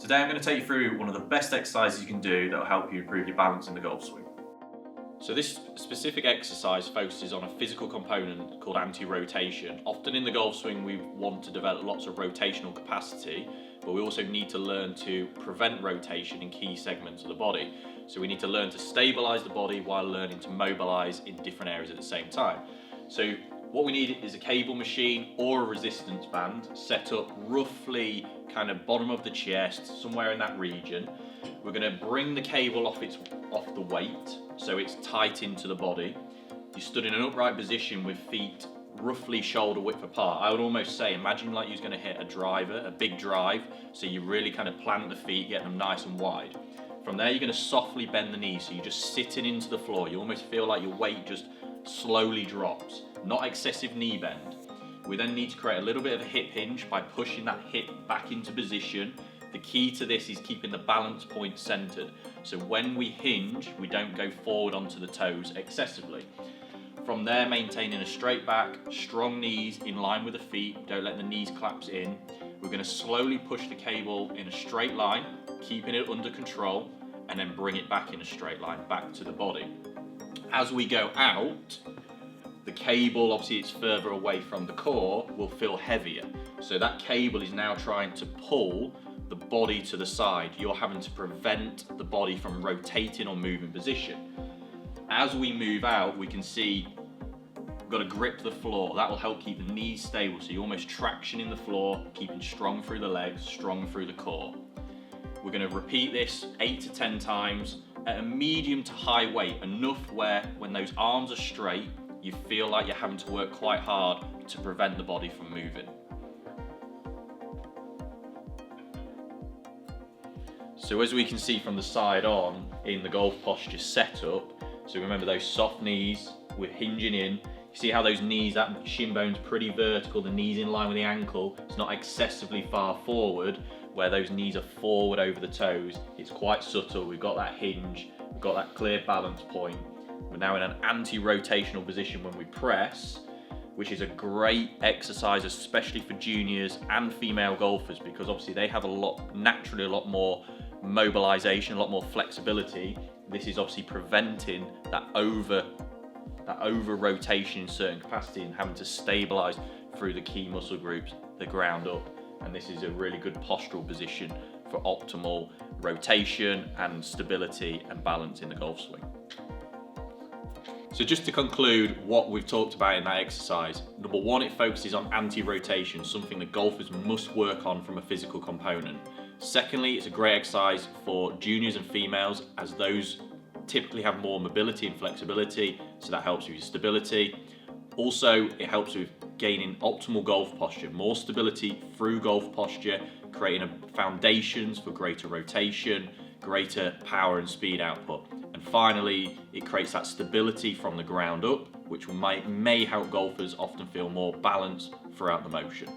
Today I'm going to take you through one of the best exercises you can do that will help you improve your balance in the golf swing. So this specific exercise focuses on a physical component called anti-rotation. Often in the golf swing we want to develop lots of rotational capacity, but we also need to learn to prevent rotation in key segments of the body. So we need to learn to stabilize the body while learning to mobilize in different areas at the same time. So what we need is a cable machine or a resistance band set up roughly kind of bottom of the chest, somewhere in that region. We're going to bring the cable off the weight, so it's tight into the body. You stood in an upright position with feet roughly shoulder width apart. I would almost say, imagine like you're going to hit a driver, a big drive, so you really kind of plant the feet, get them nice and wide. From there you're going to softly bend the knees, so you're just sitting into the floor. You almost feel like your weight just slowly drops, not excessive knee bend. We then need to create a little bit of a hip hinge by pushing that hip back into position. The key to this is keeping the balance point centered. So when we hinge, we don't go forward onto the toes excessively. From there, maintaining a straight back, strong knees in line with the feet, don't let the knees collapse in. We're going to slowly push the cable in a straight line, keeping it under control, and then bring it back in a straight line, back to the body. As we go out, the cable, obviously it's further away from the core, will feel heavier. So that cable is now trying to pull the body to the side. You're having to prevent the body from rotating or moving position. As we move out, we can see we've got to grip the floor. That will help keep the knees stable. So you're almost tractioning the floor, keeping strong through the legs, strong through the core. We're going to repeat this 8 to 10 times at a medium to high weight, enough where when those arms are straight, you feel like you're having to work quite hard to prevent the body from moving. So as we can see from the side on, in the golf posture setup, so remember those soft knees, we're hinging in. You see how those knees, that shin bone's pretty vertical, the knees in line with the ankle, it's not excessively far forward, where those knees are forward over the toes. It's quite subtle, we've got that hinge, we've got that clear balance point. We're now in an anti-rotational position when we press, which is a great exercise, especially for juniors and female golfers, because obviously they have naturally a lot more mobilization, a lot more flexibility. This is obviously preventing that over rotation in certain capacity and having to stabilize through the key muscle groups, the ground up. And this is a really good postural position for optimal rotation and stability and balance in the golf swing. So just to conclude what we've talked about in that exercise, number one, it focuses on anti-rotation, something that golfers must work on from a physical component. Secondly, it's a great exercise for juniors and females, as those typically have more mobility and flexibility, so that helps with your stability. Also, it helps with gaining optimal golf posture, more stability through golf posture, creating foundations for greater rotation, greater power and speed output. And finally, it creates that stability from the ground up, which may help golfers often feel more balanced throughout the motion.